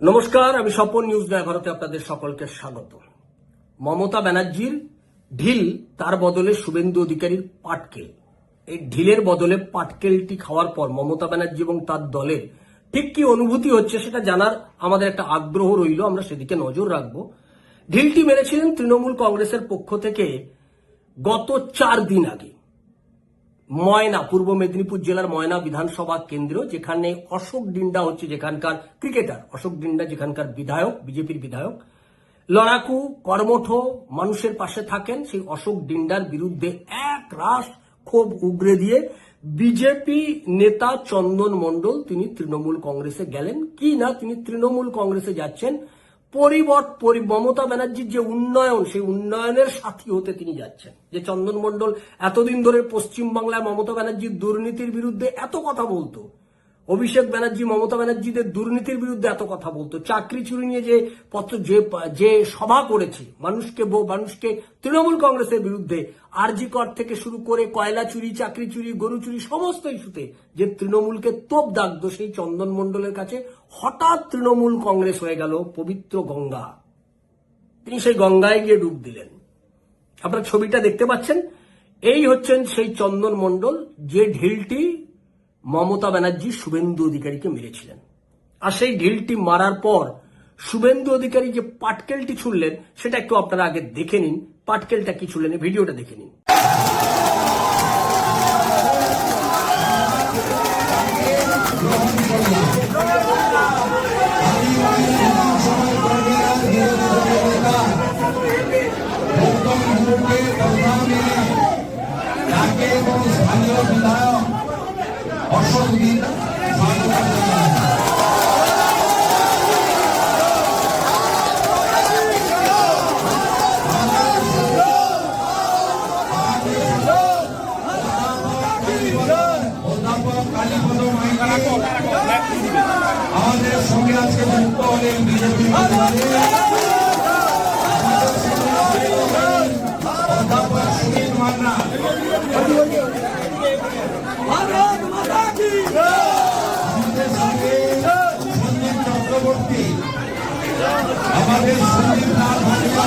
নমস্কার, আমি স্বপন নিউজ নয় ভারতে আপনাদের সকলকে স্বাগত। মমতা ব্যানার্জির ঢিল, তার বদলে শুভেন্দু অধিকারীর পাটকেল। এই ঢিলের বদলে পাটকেলটি খাওয়ার পর মমতা ব্যানার্জি এবং তার দলের ঠিক কি অনুভূতি হচ্ছে সেটা জানার আমাদের একটা আগ্রহ রইল, আমরা সেদিকে নজর রাখবো। ঢিলটি মেরেছিলেন তৃণমূল কংগ্রেসের পক্ষ থেকে গত 4 দিন আগে ময়না, পূর্ব মেদিনীপুর জেলার ময়না বিধানসভা কেন্দ্র, যেখানে অশোক ডিন্ডা হচ্ছে যেখানকার ক্রিকেটার, অশোক ডিন্ডা যেখানকার বিধায়ক, বিজেপির বিধায়ক, লড়াকু, কর্মঠ, মানুষের পাশে থাকেন। সেই অশোক ডিন্ডার বিরুদ্ধে এক রাশ ক্ষোভ উগরে দিয়ে বিজেপি নেতা চন্দন মণ্ডল তিনি তৃণমূল কংগ্রেসে গেলেন। কি না, তিনি তৃণমূল কংগ্রেসে যাচ্ছেন মমতা ব্যানার্জির যে উন্নয়ন, সেই উন্নয়নের সাথী হতে তিনি যাচ্ছেন। যে চন্দন মণ্ডল এতদিন ধরে পশ্চিমবাংলায় মমতা ব্যানার্জির দুর্নীতির বিরুদ্ধে এত কথা বলতো, অভিষেক ব্যানার্জি মমতা ব্যানার্জিদের দুর্নীতির বিরুদ্ধে এত কথা বলতো, চাকরি চুরি নিয়ে যে সভা করেছে মানুষকে তৃণমূল কংগ্রেসের বিরুদ্ধে, আরজি কর থেকে শুরু করে কয়লা চুরি, চাকরি চুরি, গরু চুরি, সমস্ত ইস্যুতে যে তৃণমূলকে তোপ দাগতো, সেই চন্দন মণ্ডলের কাছে হঠাৎ তৃণমূল কংগ্রেস হয়ে গেল পবিত্র গঙ্গা। তিনি সেই গঙ্গায় গিয়ে ডুব দিলেন। আপনারা ছবিটা দেখতে পাচ্ছেন, এই হচ্ছেন সেই চন্দন মণ্ডল যে ঢিলটি মমতা ব্যানার্জি শুভেন্দু অধিকারীকে মেরেছিলেন। আর সেই ঢিলটি মারার পর শুভেন্দু অধিকারী যে পাটকেলটি ছুড়লেন সেটা একটু আপনারা আগে দেখে নিন। পাটকেলটা কি ছুড়লেন, ভিডিওটা দেখে নিন। আমাদের সঙ্গে আজকে যুক্ত হলেন বিজেপি অধ্যাপক সুনীল মান্না, আমাদের সঙ্গে সঞ্জীব চক্রবর্তী, আমাদের সঞ্জীব নাথ ভাটিয়া,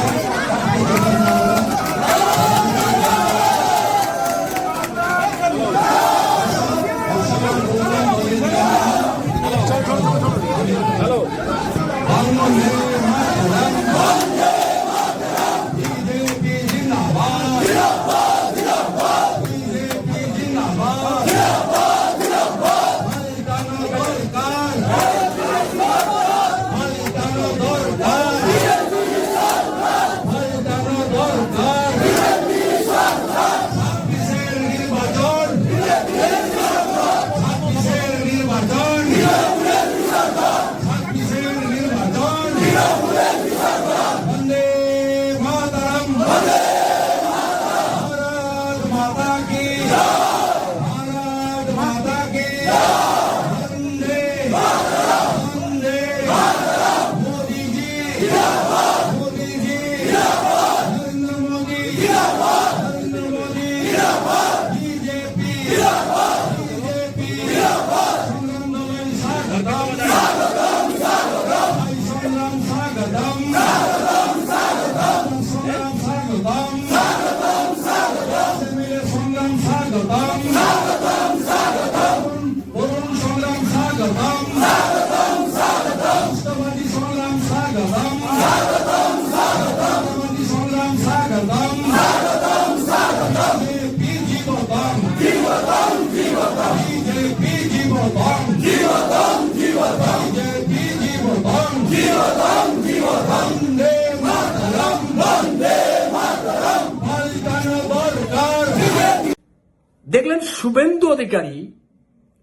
দেখলেন শুভেন্দু অধিকারী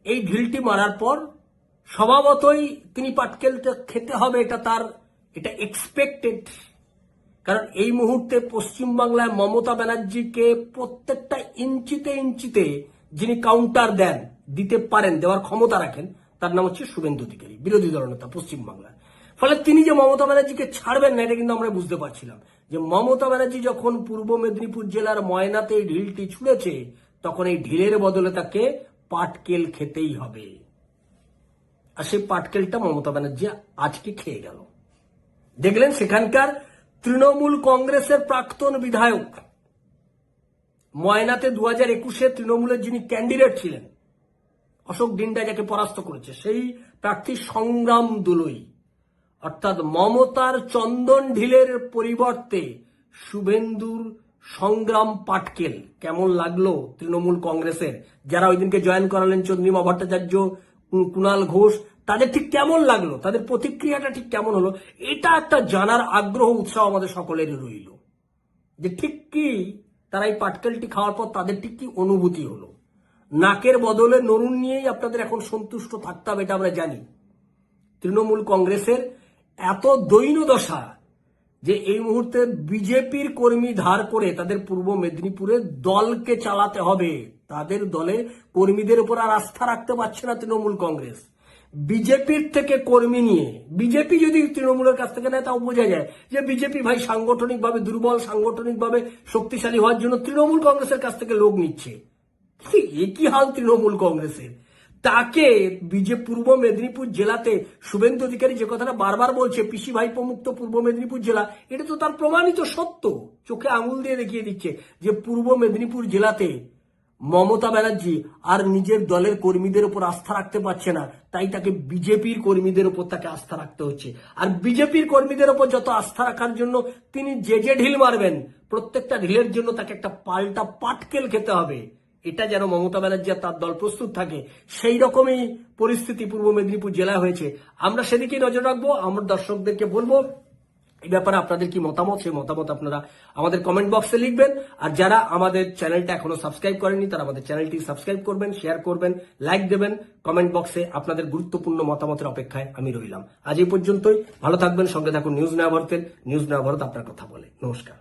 এই ঢিলটি মারার পর স্বভাবতই তিনি পাটকেলটা খেতে হবে, এটা এক্সপেক্টেড। কারণ এই মুহূর্তে পশ্চিমবাংলায় মমতা ব্যানার্জিকে প্রত্যেকটা ইঞ্চিতে যিনি কাউন্টার দিতে পারেন, দেওয়ার ক্ষমতা রাখেন, তার নাম হচ্ছে শুভেন্দু অধিকারী, বিরোধী দলনেতা পশ্চিমবাংলায়। ফলে তিনি যে মমতা ব্যানার্জিকে ছাড়বেন না, এটা কিন্তু আমরা বুঝতে পারছিলাম। যে মমতা ব্যানার্জি যখন পূর্ব মেদিনীপুর জেলার ময়নাতে এই ঢিলটি ছুঁড়েছে, তখন এই ঢিলের বদলে তাকে পাটকেল খেতেই হবে। আর সেই পাটকেলটা মমতা ব্যানার্জি আজকে খেয়ে গেল। দেখলেন সেখানকার তৃণমূল কংগ্রেসের প্রাক্তন বিধায়ক ময়নাতে 2021-এ তৃণমূলের যিনি ক্যান্ডিডেট ছিলেন অশোক ডিন্ডা, যাকে পরাস্ত করেছে, সেই প্রার্থী সংগ্রাম দুলুই, অর্থাৎ মমতার চন্দন ঢিলের পরিবর্তে শুভেন্দুর সংগ্রাম পাটকেল কেমন লাগলো তৃণমূল কংগ্রেসের যারা ওই দিনকে জয়েন করালেন, চন্দ্রিমা ভট্টাচার্য, কুণাল ঘোষ, তাদের ঠিক কেমন লাগলো, তাদের প্রতিক্রিয়াটা ঠিক কেমন হলো, এটা একটা জানার আগ্রহ উৎসাহ আমাদের সকলেরই রইল যে ঠিক কি তারা এই পাটকেলটি খাওয়ার পর তাদের ঠিক কি অনুভূতি হলো। নাকের বদলে নরুন নিয়েই আপনাদের এখন সন্তুষ্ট থাকতে হবে, এটা আমরা জানি। তৃণমূল কংগ্রেসের এত দৈন্য দশা যে এই মুহূর্তে বিজেপির কর্মী ধার করে তাদের পূর্ব মেদিনীপুরের দলকে চালাতে হবে। তাদের দলে কর্মীদের উপর আর আস্থা রাখতে পারছে না তৃণমূল কংগ্রেস। বিজেপির থেকে কর্মী নিয়ে, বিজেপি যদি তৃণমূলের কাছ থেকে নেয় তাও বোঝা যায় যে বিজেপি ভাই সাংগঠনিকভাবে দুর্বল, সাংগঠনিকভাবে শক্তিশালী হওয়ার জন্য তৃণমূল কংগ্রেসের কাছ থেকে লোক নিচ্ছে। একই হাল তৃণমূল কংগ্রেসের। তাকে পূর্ব মেদিনীপুর জেলাতে শুভেন্দু অধিকারী যে কথাটা বারবার বলছে, পিসি ভাইপো মুক্ত পূর্ব মেদিনীপুর জেলা, এটা তো তার প্রমাণিত সত্য, চোখে আঙুল দিয়ে দেখিয়ে দিচ্ছে যে পূর্ব মেদিনীপুর জেলাতে মমতা ব্যানার্জি আর নিজের দলের কর্মীদের উপর আস্থা রাখতে পারছে না, তাই তাকে বিজেপির কর্মীদের উপর তাকে আস্থা রাখতে হচ্ছে। আর বিজেপির কর্মীদের উপর যত আস্থা রাখার জন্য তিনি যে ঢিল মারবেন, প্রত্যেকটা ঢিলের জন্য তাকে একটা পাল্টা পাটকেল খেতে হবে। এটা যেন মমতা ব্যানার্জি আর তার দল প্রস্তুত থাকে, সেই রকমই পরিস্থিতি পূর্ব মেদিনীপুর জেলায় হয়েছে। আমরা সেদিকেই নজর রাখবো। আমরা দর্শকদেরকে বলবো এই ব্যাপারে আপনাদের কি মতামত, সেই মতামত আপনারা আমাদের কমেন্ট বক্সে লিখবেন। আর যারা আমাদের চ্যানেলটা এখনো সাবস্ক্রাইব করেননি তারা আমাদের চ্যানেলটি সাবস্ক্রাইব করবেন, শেয়ার করবেন, লাইক দেবেন। কমেন্ট বক্সে আপনাদের গুরুত্বপূর্ণ মতামতের অপেক্ষায় আমি রইলাম। আজ এই পর্যন্তই। ভালো থাকবেন, সঙ্গে থাকুন নিউজ নয়া ভারতের। নিউজ নয়া ভারত আপনার কথা বলে। নমস্কার।